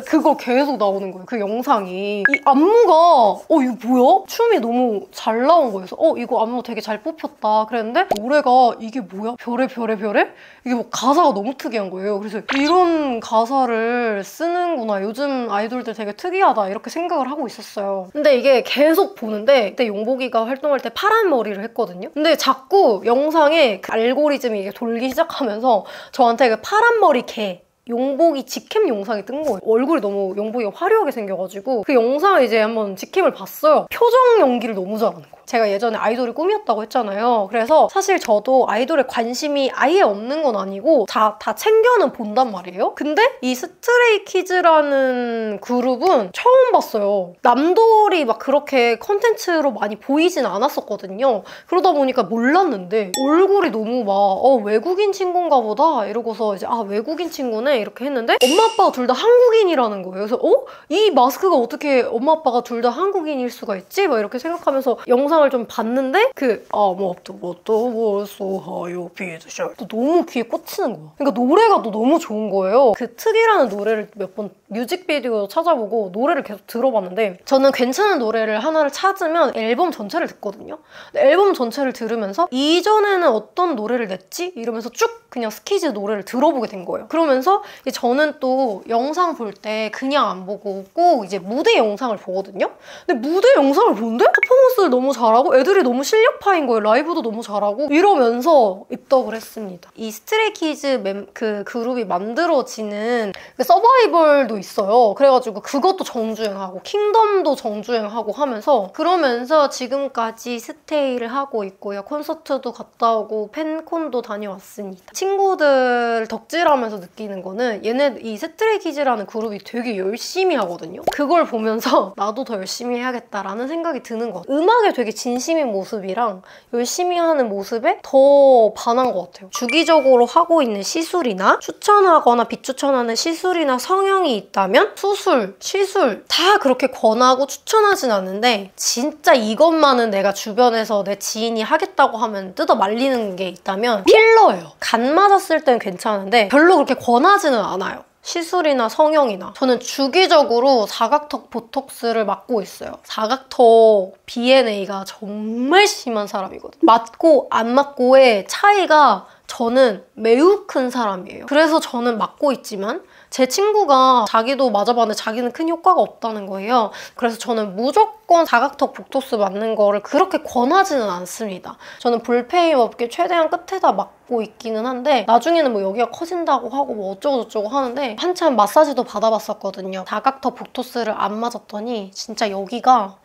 그거 계속 나오는 거예요. 그 영상이. 이 안무가 이거 뭐야? 춤이 너무 잘 나온 거예요. 그래서 이거 안무 되게 잘 뽑혔다 그랬는데 노래가 이게 뭐야? 별에? 이게 뭐 가사가 너무 특이한 거예요. 그래서 이런 가사를 쓰는구나. 요즘 아이돌들 되게 특이하다 이렇게 생각을 하고 있었어요. 근데 이게 계속 보는데 그때 용복이가 활동할 때 파란 머리를 했거든요. 근데 자꾸 영상에 그 알고리즘이 이게 돌기 시작하면서 저한테 그 파란 머리 개 용복이 직캠 영상이 뜬 거예요. 얼굴이 너무 용복이가 화려하게 생겨가지고 그 영상을 이제 한번 직캠을 봤어요. 표정 연기를 너무 잘하는 거예요. 제가 예전에 아이돌이 꿈이었다고 했잖아요. 그래서 사실 저도 아이돌에 관심이 아예 없는 건 아니고 다 챙겨는 본단 말이에요. 근데 이 스트레이키즈라는 그룹은 처음 봤어요. 남돌이 막 그렇게 컨텐츠로 많이 보이진 않았었거든요. 그러다 보니까 몰랐는데 얼굴이 너무 막 외국인 친구인가 보다 이러고서 이제 외국인 친구네 이렇게 했는데 엄마 아빠가 둘 다 한국인이라는 거예요. 그래서 이 마스크가 어떻게 엄마 아빠가 둘 다 한국인일 수가 있지? 막 이렇게 생각하면서 영상 영상을 좀 봤는데 아무것도 못소하요 비드셔 너무 귀에 꽂히는 거야. 그러니까 노래가 또 너무 좋은 거예요. 그 특이라는 노래를 몇 번 뮤직비디오 찾아보고 노래를 계속 들어봤는데 저는 괜찮은 노래를 하나를 찾으면 앨범 전체를 듣거든요. 근데 앨범 전체를 들으면서 이전에는 어떤 노래를 냈지? 이러면서 쭉 그냥 스키즈 노래를 들어보게 된 거예요. 그러면서 저는 또 영상 볼 때 그냥 안 보고 꼭 이제 무대 영상을 보거든요. 근데 무대 영상을 보는데 퍼포먼스를 너무 잘하고 애들이 너무 실력파인 거예요. 라이브도 너무 잘하고 이러면서 입덕을 했습니다. 이 스트레이키즈 그 그룹이 만들어지는 그 서바이벌도 있어요. 그래가지고 그것도 정주행하고 킹덤도 정주행하고 하면서 그러면서 지금까지 스테이를 하고 있고요. 콘서트도 갔다 오고 팬콘도 다녀왔습니다. 친구들 덕질하면서 느끼는 거는 얘네 이 스트레이키즈라는 그룹이 되게 열심히 하거든요. 그걸 보면서 나도 더 열심히 해야겠다라는 생각이 드는 것 같아요. 음악에 되게 진심인 모습이랑 열심히 하는 모습에 더 반한 것 같아요. 주기적으로 하고 있는 시술이나 추천하거나 비추천하는 시술이나 성형이 있다면 수술, 시술 다 그렇게 권하고 추천하진 않는데 진짜 이것만은 내가 주변에서 내 지인이 하겠다고 하면 뜯어 말리는 게 있다면 필러예요. 간 맞았을 땐 괜찮은데 별로 그렇게 권하지는 않아요. 시술이나 성형이나. 저는 주기적으로 사각턱 보톡스를 맞고 있어요. 사각턱 BNA가 정말 심한 사람이거든요. 맞고 안 맞고의 차이가 저는 매우 큰 사람이에요. 그래서 저는 맞고 있지만 제 친구가 자기도 맞아봤는데 자기는 큰 효과가 없다는 거예요. 그래서 저는 무조건 사각턱 보톡스 맞는 거를 그렇게 권하지는 않습니다. 저는 불페임 없게 최대한 끝에다 맞고 있기는 한데 나중에는 뭐 여기가 커진다고 하고 뭐 어쩌고저쩌고 하는데 한참 마사지도 받아봤었거든요. 사각턱 보톡스를 안 맞았더니 진짜 여기가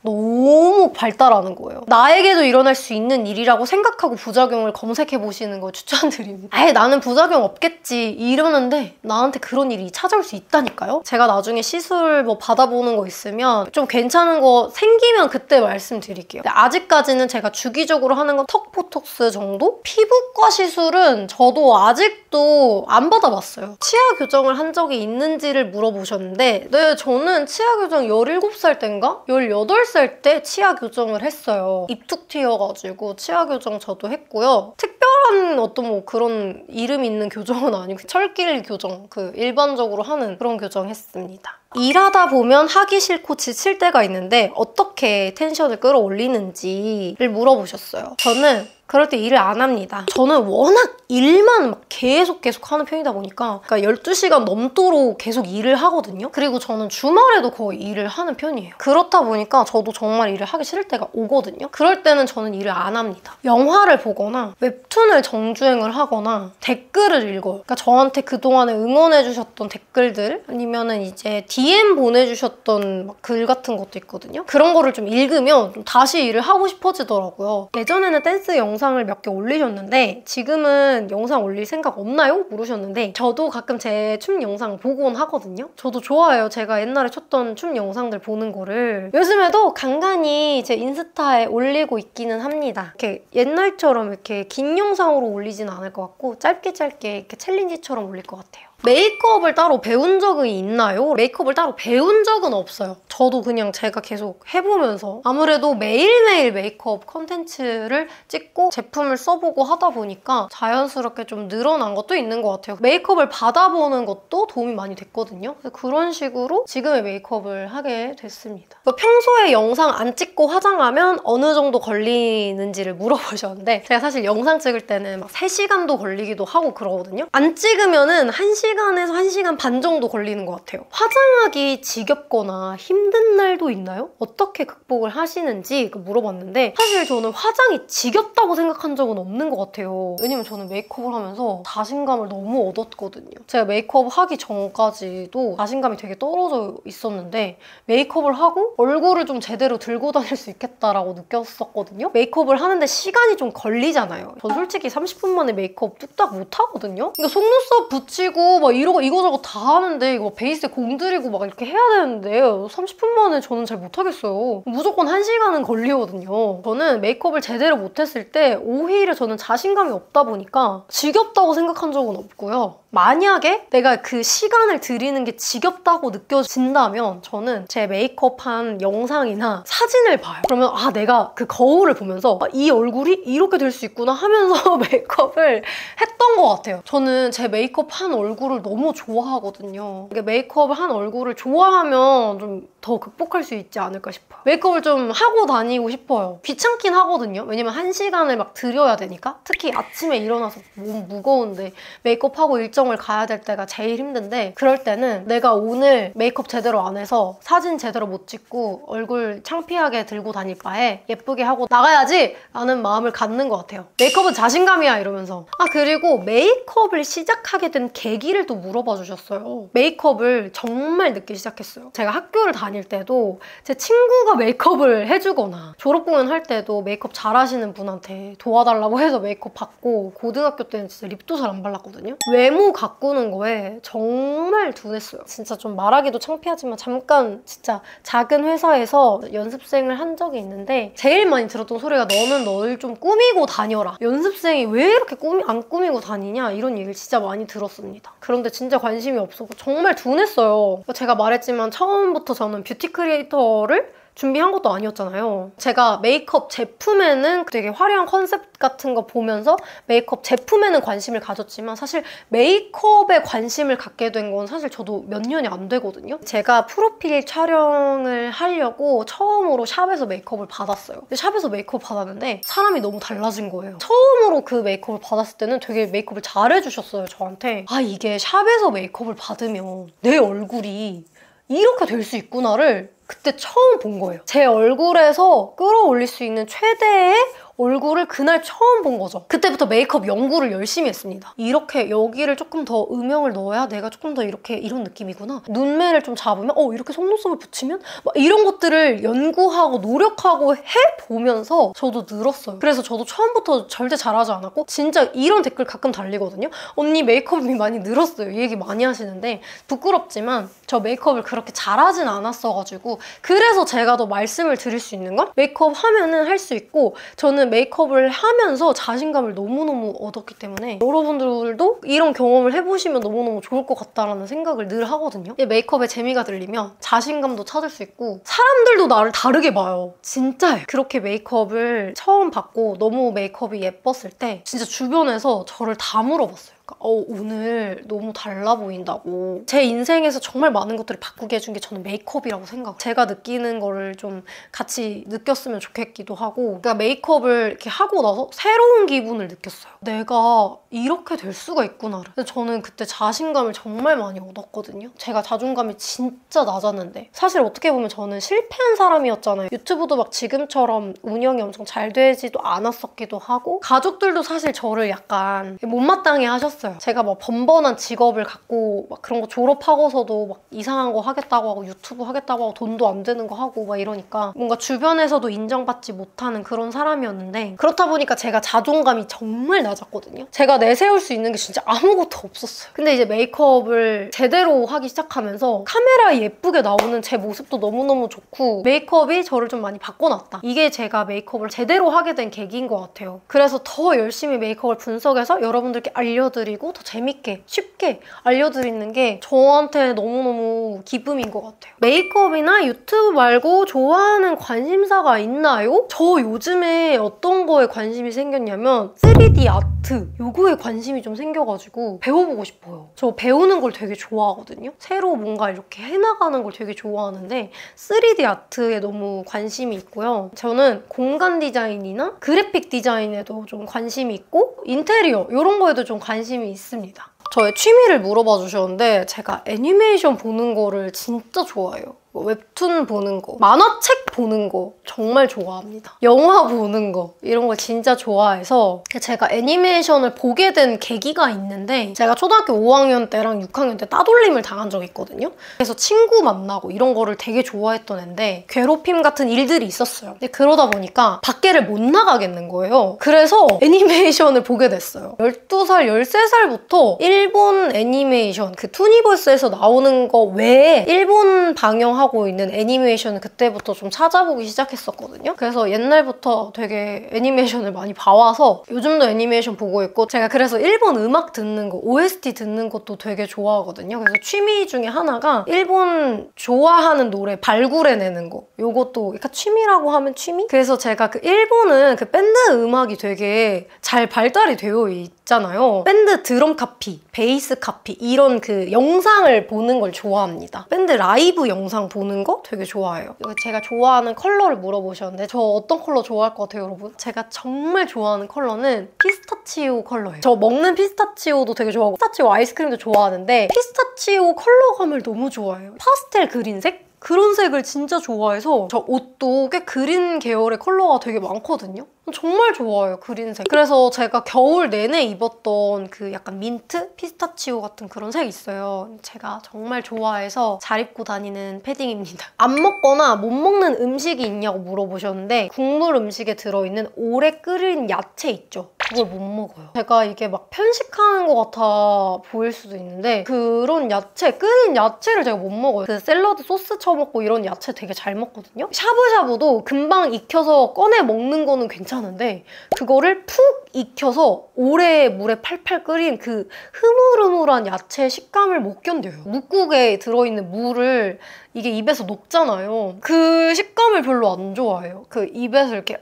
너무 발달하는 거예요. 나에게도 일어날 수 있는 일이라고 생각하고 부작용을 검색해보시는 걸 추천드립니다. 아예 나는 부작용 없겠지 이러는데 나한테 그런 일이 찾아올 수 있다니까요? 제가 나중에 시술 뭐 받아보는 거 있으면 좀 괜찮은 거 생기면 그때 말씀드릴게요. 근데 아직까지는 제가 주기적으로 하는 건 턱 보톡스 정도? 피부과 시술은 저도 아직도 안 받아봤어요. 치아 교정을 한 적이 있는지를 물어보셨는데 네, 저는 치아 교정 17살 땐가? 18살 때 치아 교정을 했어요. 입 툭 튀어가지고 치아 교정 저도 했고요. 특별한 어떤 뭐 그런 이름 있는 교정은 아니고 철길 교정, 그 일반적으로 하는 그런 교정 했습니다. 일하다 보면 하기 싫고 지칠 때가 있는데 어떻게 텐션을 끌어올리는지를 물어보셨어요. 저는 그럴 때 일을 안 합니다. 저는 워낙 일만 막 계속 하는 편이다 보니까 그러니까 12시간 넘도록 계속 일을 하거든요. 그리고 저는 주말에도 거의 일을 하는 편이에요. 그렇다 보니까 저도 정말 일을 하기 싫을 때가 오거든요. 그럴 때는 저는 일을 안 합니다. 영화를 보거나 웹툰을 정주행을 하거나 댓글을 읽어요. 그러니까 저한테 그동안에 응원해주셨던 댓글들 아니면은 이제 DM 보내주셨던 막 글 같은 것도 있거든요. 그런 거를 좀 읽으면 좀 다시 일을 하고 싶어지더라고요. 예전에는 댄스 영상을 몇 개 올리셨는데 지금은 영상 올릴 생각 없나요? 물으셨는데 저도 가끔 제 춤 영상 보곤 하거든요. 저도 좋아해요. 제가 옛날에 췄던 춤 영상들 보는 거를 요즘에도 간간히 제 인스타에 올리고 있기는 합니다. 이렇게 옛날처럼 이렇게 긴 영상으로 올리진 않을 것 같고 짧게 이렇게 챌린지처럼 올릴 것 같아요. 메이크업을 따로 배운 적이 있나요? 메이크업을 따로 배운 적은 없어요. 저도 그냥 제가 계속 해보면서 아무래도 매일매일 메이크업 컨텐츠를 찍고 제품을 써보고 하다 보니까 자연스럽게 좀 늘어난 것도 있는 것 같아요. 메이크업을 받아보는 것도 도움이 많이 됐거든요. 그래서 그런 식으로 지금의 메이크업을 하게 됐습니다. 평소에 영상 안 찍고 화장하면 어느 정도 걸리는지를 물어보셨는데 제가 사실 영상 찍을 때는 막 3시간도 걸리기도 하고 그러거든요. 안 찍으면은 1시간에서 1시간 반 정도 걸리는 것 같아요. 화장하기 지겹거나 힘든 날도 있나요? 어떻게 극복을 하시는지 물어봤는데 사실 저는 화장이 지겹다고 생각한 적은 없는 것 같아요. 왜냐면 저는 메이크업을 하면서 자신감을 너무 얻었거든요. 제가 메이크업 하기 전까지도 자신감이 되게 떨어져 있었는데 메이크업을 하고 얼굴을 좀 제대로 들고 다닐 수 있겠다라고 느꼈었거든요. 메이크업을 하는데 시간이 좀 걸리잖아요. 전 솔직히 30분 만에 메이크업 뚝딱 못하거든요. 그러니까 속눈썹 붙이고 바르고 막 이러고 이거저거 다 하는데 이거 베이스에 공들이고 막 이렇게 해야 되는데 30분 만에 저는 잘 못하겠어요. 무조건 1시간은 걸리거든요. 저는 메이크업을 제대로 못했을 때 오히려 저는 자신감이 없다 보니까 지겹다고 생각한 적은 없고요. 만약에 내가 그 시간을 들이는 게 지겹다고 느껴진다면 저는 제 메이크업한 영상이나 사진을 봐요. 그러면 아 내가 그 거울을 보면서 이 얼굴이 이렇게 될 수 있구나 하면서 메이크업을 했던 것 같아요. 저는 제 메이크업한 얼굴을 너무 좋아하거든요. 메이크업을 한 얼굴을 좋아하면 좀 더 극복할 수 있지 않을까 싶어요. 메이크업을 좀 하고 다니고 싶어요. 귀찮긴 하거든요. 왜냐면 1시간을 막 들여야 되니까. 특히 아침에 일어나서 몸 무거운데 메이크업하고 일정을 가야 될 때가 제일 힘든데 그럴 때는 내가 오늘 메이크업 제대로 안 해서 사진 제대로 못 찍고 얼굴 창피하게 들고 다닐 바에 예쁘게 하고 나가야지 라는 마음을 갖는 것 같아요. 메이크업은 자신감이야 이러면서. 아 그리고 메이크업을 시작하게 된 계기를 또 물어봐 주셨어요. 메이크업을 정말 늦게 시작했어요. 제가 학교를 다닐 때도 제 친구가 메이크업을 해주거나 졸업공연 할 때도 메이크업 잘하시는 분한테 도와달라고 해서 메이크업 받고 고등학교 때는 진짜 립도 잘 안 발랐거든요. 외모 가꾸는 거에 정말 둔했어요. 진짜 좀 말하기도 창피하지만 잠깐 진짜 작은 회사에서 연습생을 한 적이 있는데 제일 많이 들었던 소리가 너는 널 좀 꾸미고 다녀라. 연습생이 왜 이렇게 안 꾸미고 다니냐 이런 얘기를 진짜 많이 들었습니다. 그런데 진짜 관심이 없었고 정말 둔했어요. 제가 말했지만 처음부터 저는 뷰티 크리에이터를 준비한 것도 아니었잖아요. 제가 메이크업 제품에는 되게 화려한 컨셉 같은 거 보면서 메이크업 제품에는 관심을 가졌지만 사실 메이크업에 관심을 갖게 된 건 사실 저도 몇 년이 안 되거든요. 제가 프로필 촬영을 하려고 처음으로 샵에서 메이크업을 받았어요. 근데 샵에서 메이크업 받았는데 사람이 너무 달라진 거예요. 처음으로 그 메이크업을 받았을 때는 되게 메이크업을 잘해주셨어요, 저한테. 아, 이게 샵에서 메이크업을 받으면 내 얼굴이 이렇게 될 수 있구나를 그때 처음 본 거예요. 제 얼굴에서 끌어올릴 수 있는 최대의 얼굴을 그날 처음 본 거죠. 그때부터 메이크업 연구를 열심히 했습니다. 이렇게 여기를 조금 더 음영을 넣어야 내가 조금 더 이렇게 이런 느낌이구나. 눈매를 좀 잡으면 이렇게 속눈썹을 붙이면 막 이런 것들을 연구하고 노력하고 해보면서 저도 늘었어요. 그래서 저도 처음부터 절대 잘하지 않았고 진짜 이런 댓글 가끔 달리거든요. 언니 메이크업이 많이 늘었어요. 이 얘기 많이 하시는데 부끄럽지만 저 메이크업을 그렇게 잘하진 않았어가지고 그래서 제가 더 말씀을 드릴 수 있는 건 메이크업 하면은 할 수 있고 저는 메이크업을 하면서 자신감을 너무너무 얻었기 때문에 여러분들도 이런 경험을 해보시면 너무너무 좋을 것 같다라는 생각을 늘 하거든요. 메이크업에 재미가 들리면 자신감도 찾을 수 있고 사람들도 나를 다르게 봐요. 진짜예요. 그렇게 메이크업을 처음 받고 너무 메이크업이 예뻤을 때 진짜 주변에서 저를 다 물어봤어요. 오늘 너무 달라 보인다고. 제 인생에서 정말 많은 것들을 바꾸게 해준 게 저는 메이크업이라고 생각해요. 제가 느끼는 거를 좀 같이 느꼈으면 좋겠기도 하고 그러니까 메이크업을 이렇게 하고 나서 새로운 기분을 느꼈어요. 내가 이렇게 될 수가 있구나를. 근데 저는 그때 자신감을 정말 많이 얻었거든요. 제가 자존감이 진짜 낮았는데 사실 어떻게 보면 저는 실패한 사람이었잖아요. 유튜브도 막 지금처럼 운영이 엄청 잘 되지도 않았었기도 하고 가족들도 사실 저를 약간 못마땅해 하셨어요. 제가 막 번번한 직업을 갖고 막 그런 거 졸업하고서도 막 이상한 거 하겠다고 하고 유튜브 하겠다고 하고 돈도 안 되는 거 하고 막 이러니까 뭔가 주변에서도 인정받지 못하는 그런 사람이었는데 그렇다 보니까 제가 자존감이 정말 낮았거든요. 제가 내세울 수 있는 게 진짜 아무것도 없었어요. 근데 이제 메이크업을 제대로 하기 시작하면서 카메라에 예쁘게 나오는 제 모습도 너무너무 좋고 메이크업이 저를 좀 많이 바꿔놨다. 이게 제가 메이크업을 제대로 하게 된 계기인 것 같아요. 그래서 더 열심히 메이크업을 분석해서 여러분들께 알려드리고 더 재밌게 쉽게 알려드리는 게 저한테 너무너무 기쁨인 것 같아요. 메이크업이나 유튜브 말고 좋아하는 관심사가 있나요? 저 요즘에 어떤 거에 관심이 생겼냐면 3D 아트 요거에 관심이 좀 생겨가지고 배워보고 싶어요. 저 배우는 걸 되게 좋아하거든요. 새로 뭔가 이렇게 해나가는 걸 되게 좋아하는데 3D 아트에 너무 관심이 있고요. 저는 공간 디자인이나 그래픽 디자인에도 좀 관심이 있고 인테리어 이런 거에도 좀 관심이 있습니다. 저의 취미를 물어봐 주셨는데 제가 애니메이션 보는 거를 진짜 좋아해요. 웹툰 보는 거, 만화책 보는 거 정말 좋아합니다. 영화 보는 거 이런 거 진짜 좋아해서 제가 애니메이션을 보게 된 계기가 있는데 제가 초등학교 5학년 때랑 6학년 때 따돌림을 당한 적이 있거든요. 그래서 친구 만나고 이런 거를 되게 좋아했던 애인데 괴롭힘 같은 일들이 있었어요. 근데 그러다 보니까 밖에를 못 나가겠는 거예요. 그래서 애니메이션을 보게 됐어요. 12살, 13살부터 일본 애니메이션, 그 투니버스에서 나오는 거 외에 일본 방영하고 있는 애니메이션을 그때부터 좀 찾아보기 시작했었거든요. 그래서 옛날부터 되게 애니메이션을 많이 봐와서 요즘도 애니메이션 보고 있고 제가 그래서 일본 음악 듣는 거, OST 듣는 것도 되게 좋아하거든요. 그래서 취미 중에 하나가 일본 좋아하는 노래 발굴해내는 거. 요것도 약간 취미라고 하면 취미? 그래서 제가 그 일본은 그 밴드 음악이 되게 잘 발달이 되어 있잖아요. 밴드 드럼 카피, 베이스 카피 이런 그 영상을 보는 걸 좋아합니다. 밴드 라이브 영상 보는 거 되게 좋아해요. 제가 좋아하는 컬러를 물어보셨는데 저 어떤 컬러 좋아할 것 같아요, 여러분? 제가 정말 좋아하는 컬러는 피스타치오 컬러예요. 저 먹는 피스타치오도 되게 좋아하고 피스타치오 아이스크림도 좋아하는데 피스타치오 컬러감을 너무 좋아해요. 파스텔 그린색? 그런 색을 진짜 좋아해서 저 옷도 꽤 그린 계열의 컬러가 되게 많거든요. 정말 좋아요, 그린색. 그래서 제가 겨울 내내 입었던 그 약간 민트? 피스타치오 같은 그런 색 있어요. 제가 정말 좋아해서 잘 입고 다니는 패딩입니다. 안 먹거나 못 먹는 음식이 있냐고 물어보셨는데 국물 음식에 들어있는 오래 끓인 야채 있죠? 그걸 못 먹어요. 제가 이게 막 편식하는 것 같아 보일 수도 있는데 그런 야채, 끓인 야채를 제가 못 먹어요. 그 샐러드 소스 쳐먹고 이런 야채 되게 잘 먹거든요. 샤브샤브도 금방 익혀서 꺼내 먹는 거는 괜찮은데 그거를 푹 익혀서 오래 물에 팔팔 끓인 그 흐물흐물한 야채 식감을 못 견뎌요. 묵국에 들어있는 물을 이게 입에서 녹잖아요. 그 식감을 별로 안 좋아해요. 그 입에서 이렇게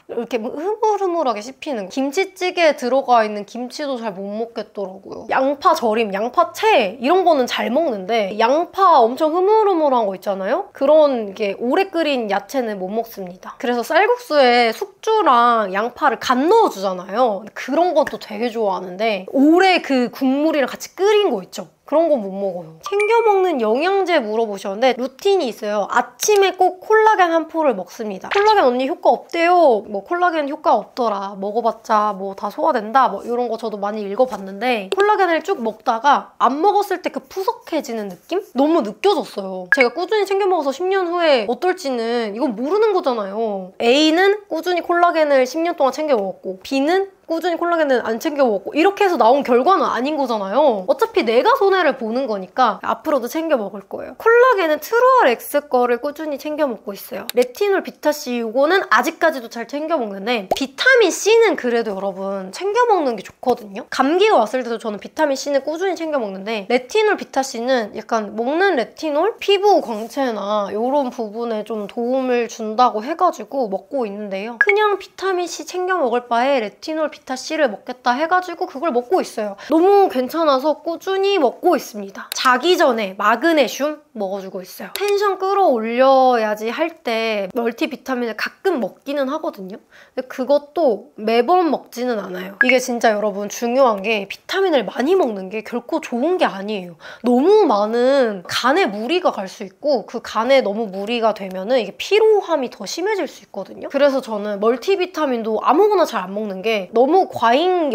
흐물흐물하게 씹히는 거. 김치찌개에 들어가 있는 김치도 잘 못 먹겠더라고요. 양파 절임, 양파채 이런 거는 잘 먹는데 양파 엄청 흐물흐물한 거 있잖아요? 그런 게 오래 끓인 야채는 못 먹습니다. 그래서 쌀국수에 숙주랑 양파를 간 넣어주잖아요. 그런 것도 되게 좋아하는데 오래 그 국물이랑 같이 끓인 거 있죠? 그런 건 못 먹어요. 챙겨 먹는 영양제 물어보셨는데 루틴이 있어요. 아침에 꼭 콜라겐 한 포를 먹습니다. 콜라겐 언니 효과 없대요. 뭐 콜라겐 효과 없더라. 먹어봤자 뭐 다 소화된다. 뭐 이런 거 저도 많이 읽어봤는데 콜라겐을 쭉 먹다가 안 먹었을 때 그 푸석해지는 느낌? 너무 느껴졌어요. 제가 꾸준히 챙겨 먹어서 10년 후에 어떨지는 이건 모르는 거잖아요. A는 꾸준히 콜라겐을 10년 동안 챙겨 먹었고 B는 꾸준히 콜라겐은 안 챙겨 먹고 이렇게 해서 나온 결과는 아닌 거잖아요. 어차피 내가 손해를 보는 거니까 앞으로도 챙겨 먹을 거예요. 콜라겐은 트루얼엑스 거를 꾸준히 챙겨 먹고 있어요. 레티놀, 비타C 이거는 아직까지도 잘 챙겨 먹는데 비타민C는 그래도 여러분 챙겨 먹는 게 좋거든요. 감기가 왔을 때도 저는 비타민C는 꾸준히 챙겨 먹는데 레티놀, 비타C는 약간 먹는 레티놀? 피부 광채나 이런 부분에 좀 도움을 준다고 해가지고 먹고 있는데요. 그냥 비타민C 챙겨 먹을 바에 레티놀, 비타C를 먹겠다 해가지고 그걸 먹고 있어요. 너무 괜찮아서 꾸준히 먹고 있습니다. 자기 전에 마그네슘 먹어주고 있어요. 텐션 끌어올려야지 할 때 멀티비타민을 가끔 먹기는 하거든요. 근데 그것도 매번 먹지는 않아요. 이게 진짜 여러분 중요한 게 비타민을 많이 먹는 게 결코 좋은 게 아니에요. 너무 많은 간에 무리가 갈 수 있고 그 간에 너무 무리가 되면은 이게 피로함이 더 심해질 수 있거든요. 그래서 저는 멀티비타민도 아무거나 잘 안 먹는 게 너무 과잉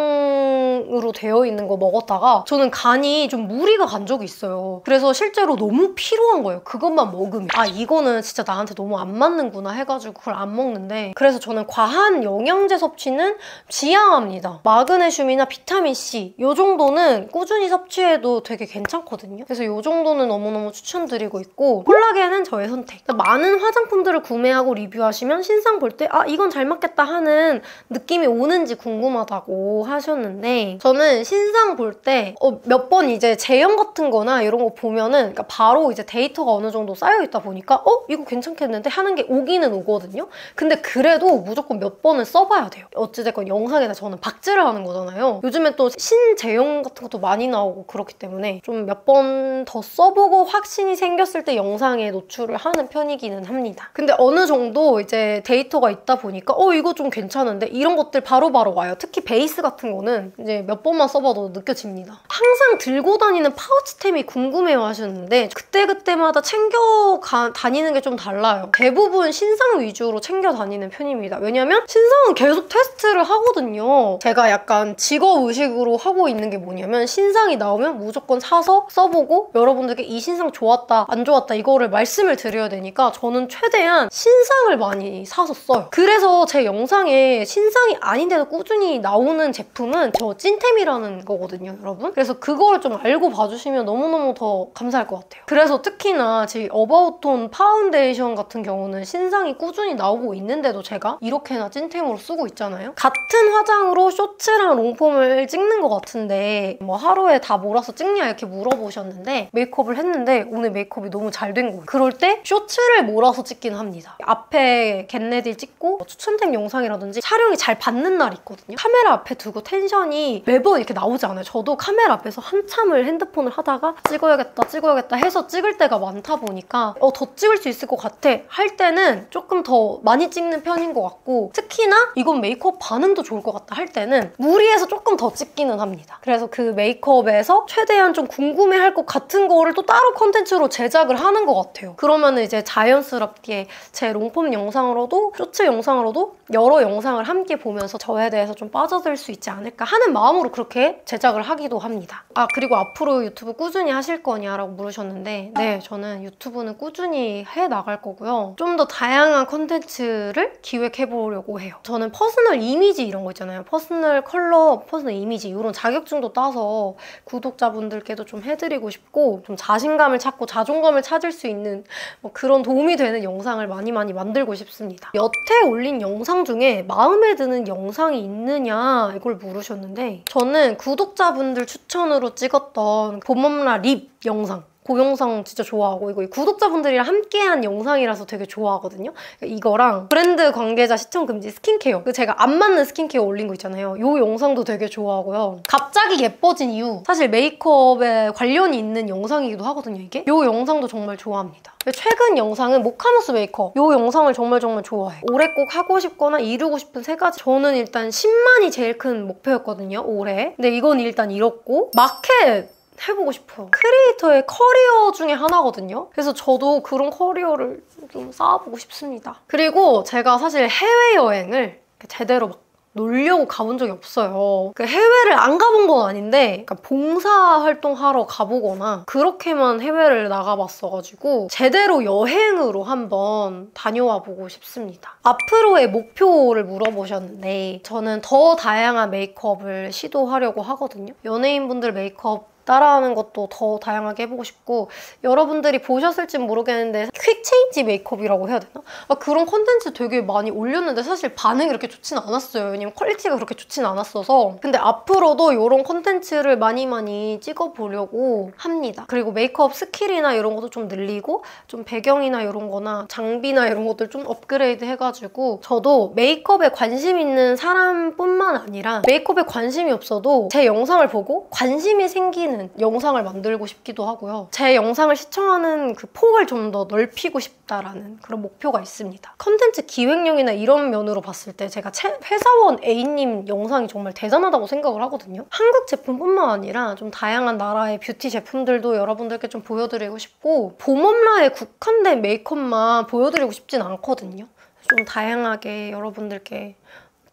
영양으로 되어 있는 거 먹었다가 저는 간이 좀 무리가 간 적이 있어요. 그래서 실제로 너무 피로한 거예요. 그것만 먹으면. 아 이거는 진짜 나한테 너무 안 맞는구나 해가지고 그걸 안 먹는데 그래서 저는 과한 영양제 섭취는 지양합니다. 마그네슘이나 비타민C 이 정도는 꾸준히 섭취해도 되게 괜찮거든요. 그래서 이 정도는 너무너무 추천드리고 있고 콜라겐은 저의 선택. 많은 화장품들을 구매하고 리뷰하시면 신상 볼 때 아 이건 잘 맞겠다 하는 느낌이 오는지 궁금하다고 하셨는데 저는 신상 볼 때 몇 번 이제 제형 같은 거나 이런 거 보면은 그러니까 바로 이제 데이터가 어느 정도 쌓여있다 보니까 이거 괜찮겠는데 하는 게 오기는 오거든요. 근데 그래도 무조건 몇 번은 써봐야 돼요. 어찌됐건 영상에다 저는 박제를 하는 거잖아요. 요즘에 또 신제형 같은 것도 많이 나오고 그렇기 때문에 좀 몇 번 더 써보고 확신이 생겼을 때 영상에 노출을 하는 편이기는 합니다. 근데 어느 정도 이제 데이터가 있다 보니까 이거 좀 괜찮은데 이런 것들 바로바로 와요. 특히 베이스 같은 거는 이제 몇 번만 써봐도 느껴집니다. 항상 들고 다니는 파우치템이 궁금해요 하셨는데 그때그때마다 챙겨 다니는 게 좀 달라요. 대부분 신상 위주로 챙겨 다니는 편입니다. 왜냐면 신상은 계속 테스트를 하거든요. 제가 약간 직업의식으로 하고 있는 게 뭐냐면 신상이 나오면 무조건 사서 써보고 여러분들께 이 신상 좋았다, 안 좋았다 이거를 말씀을 드려야 되니까 저는 최대한 신상을 많이 사서 써요. 그래서 제 영상에 신상이 아닌데도 꾸준히 나오는 제품은 저 찐템이라는 거거든요, 여러분. 그래서 그걸 좀 알고 봐주시면 너무너무 더 감사할 것 같아요. 그래서 특히나 제 어바웃톤 파운데이션 같은 경우는 신상이 꾸준히 나오고 있는데도 제가 이렇게나 찐템으로 쓰고 있잖아요. 같은 화장으로 쇼츠랑 롱폼을 찍는 것 같은데 뭐 하루에 다 몰아서 찍냐 이렇게 물어보셨는데 메이크업을 했는데 오늘 메이크업이 너무 잘 된 거예요. 그럴 때 쇼츠를 몰아서 찍긴 합니다. 앞에 겟레디 찍고 추천템 영상이라든지 촬영이 잘 받는 날이 있거든요. 카메라 앞에 두고 텐션이 매번 이렇게 나오지 않아요. 저도 카메라 앞에서 한참을 핸드폰을 하다가 찍어야겠다 해서 찍을 때가 많다 보니까 더 찍을 수 있을 것 같아 할 때는 조금 더 많이 찍는 편인 것 같고 특히나 이건 메이크업 반응도 좋을 것 같다 할 때는 무리해서 조금 더 찍기는 합니다. 그래서 그 메이크업에서 최대한 좀 궁금해할 것 같은 거를 또 따로 콘텐츠로 제작을 하는 것 같아요. 그러면 이제 자연스럽게 제 롱폼 영상으로도 쇼츠 영상으로도 여러 영상을 함께 보면서 저에 대해서 좀 빠져들 수 있지 않을까 하는 마음으로 그렇게 제작을 하기도 합니다. 아 그리고 앞으로 유튜브 꾸준히 하실 거냐라고 물으셨는데 네, 저는 유튜브는 꾸준히 해나갈 거고요. 좀 더 다양한 콘텐츠를 기획해보려고 해요. 저는 퍼스널 이미지 이런 거 있잖아요. 퍼스널 컬러, 퍼스널 이미지 이런 자격증도 따서 구독자분들께도 좀 해드리고 싶고 좀 자신감을 찾고 자존감을 찾을 수 있는 뭐 그런 도움이 되는 영상을 많이 만들고 싶습니다. 여태 올린 영상 중에 마음에 드는 영상이 있느냐 이걸 물으셨는데 저는 구독자분들 추천으로 찍었던 봄맘라 립 영상 그 영상 진짜 좋아하고 이거 구독자분들이랑 함께한 영상이라서 되게 좋아하거든요. 이거랑 브랜드 관계자 시청 금지 스킨케어 제가 안 맞는 스킨케어 올린 거 있잖아요. 이 영상도 되게 좋아하고요. 갑자기 예뻐진 이유 사실 메이크업에 관련이 있는 영상이기도 하거든요. 이게 이 영상도 정말 좋아합니다. 최근 영상은 모카노스 메이크업 이 영상을 정말 좋아해요. 올해 꼭 하고 싶거나 이루고 싶은 3가지 저는 일단 10만이 제일 큰 목표였거든요. 올해. 근데 이건 일단 이렇고 마켓 해보고 싶어요. 크리에이터의 커리어 중에 하나거든요. 그래서 저도 그런 커리어를 좀 쌓아보고 싶습니다. 그리고 제가 사실 해외여행을 제대로 막 놀려고 가본 적이 없어요. 해외를 안 가본 건 아닌데 봉사활동하러 가보거나 그렇게만 해외를 나가봤어가지고 제대로 여행으로 한번 다녀와 보고 싶습니다. 앞으로의 목표를 물어보셨는데 저는 더 다양한 메이크업을 시도하려고 하거든요. 연예인분들 메이크업 따라하는 것도 더 다양하게 해보고 싶고 여러분들이 보셨을지 모르겠는데 퀵 체인지 메이크업이라고 해야 되나? 그런 콘텐츠 되게 많이 올렸는데 사실 반응이 그렇게 좋진 않았어요. 왜냐면 퀄리티가 그렇게 좋진 않았어서. 근데 앞으로도 이런 콘텐츠를 많이 찍어보려고 합니다. 그리고 메이크업 스킬이나 이런 것도 좀 늘리고 좀 배경이나 이런 거나 장비나 이런 것들 좀 업그레이드 해가지고 저도 메이크업에 관심 있는 사람뿐만 아니라 메이크업에 관심이 없어도 제 영상을 보고 관심이 생기는 영상을 만들고 싶기도 하고요. 제 영상을 시청하는 그 폭을 좀 더 넓히고 싶다라는 그런 목표가 있습니다. 컨텐츠 기획력이나 이런 면으로 봤을 때 제가 회사원 A님 영상이 정말 대단하다고 생각을 하거든요. 한국 제품뿐만 아니라 좀 다양한 나라의 뷰티 제품들도 여러분들께 좀 보여드리고 싶고 봄웜라에 국한된 메이크업만 보여드리고 싶진 않거든요. 좀 다양하게 여러분들께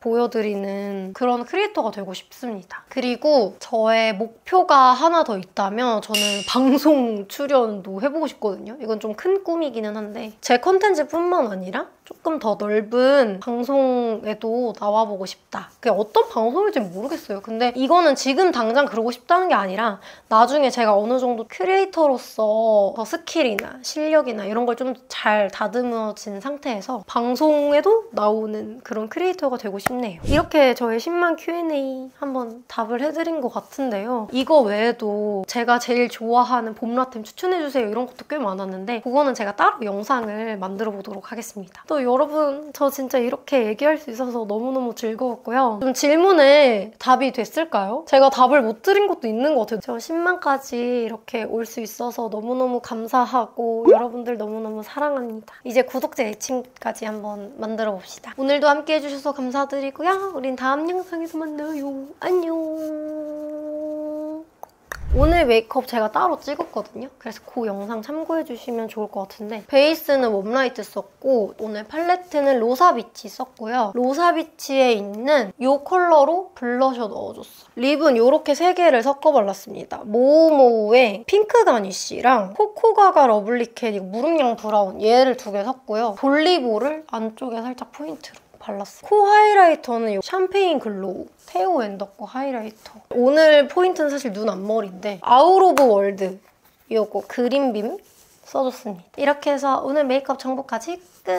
보여드리는 그런 크리에이터가 되고 싶습니다. 그리고 저의 목표가 하나 더 있다면 저는 방송 출연도 해보고 싶거든요. 이건 좀 큰 꿈이기는 한데 제 컨텐츠뿐만 아니라 조금 더 넓은 방송에도 나와보고 싶다. 그게 어떤 방송일지 모르겠어요. 근데 이거는 지금 당장 그러고 싶다는 게 아니라 나중에 제가 어느 정도 크리에이터로서 더 스킬이나 실력이나 이런 걸 좀 잘 다듬어진 상태에서 방송에도 나오는 그런 크리에이터가 되고 싶네요. 이렇게 저의 10만 Q&A 한번 답을 해드린 것 같은데요. 이거 외에도 제가 제일 좋아하는 봄라템 추천해주세요 이런 것도 꽤 많았는데 그거는 제가 따로 영상을 만들어 보도록 하겠습니다. 또 그래도 여러분 저 진짜 이렇게 얘기할 수 있어서 너무너무 즐거웠고요. 좀 질문에 답이 됐을까요? 제가 답을 못 드린 것도 있는 것 같아요. 저 10만까지 이렇게 올 수 있어서 너무너무 감사하고 여러분들 너무너무 사랑합니다. 이제 구독자 애칭까지 한번 만들어 봅시다. 오늘도 함께 해주셔서 감사드리고요. 우린 다음 영상에서 만나요. 안녕. 오늘 메이크업 제가 따로 찍었거든요. 그래서 그 영상 참고해주시면 좋을 것 같은데 베이스는 웜라이트 썼고 오늘 팔레트는 로사비치 썼고요. 로사비치에 있는 이 컬러로 블러셔 넣어줬어. 립은 이렇게 3개를 섞어 발랐습니다. 모우모우의 핑크 가니쉬랑 코코가가 러블리캣 무릎양 브라운 얘를 2개 섞고요. 볼리보를 안쪽에 살짝 포인트로 발랐어요. 코 하이라이터는 이 샴페인 글로우 테오 앤더코 하이라이터. 오늘 포인트는 사실 눈 앞머리인데 아웃 오브 월드 이거 그린빔 써줬습니다. 이렇게 해서 오늘 메이크업 정보까지 끝!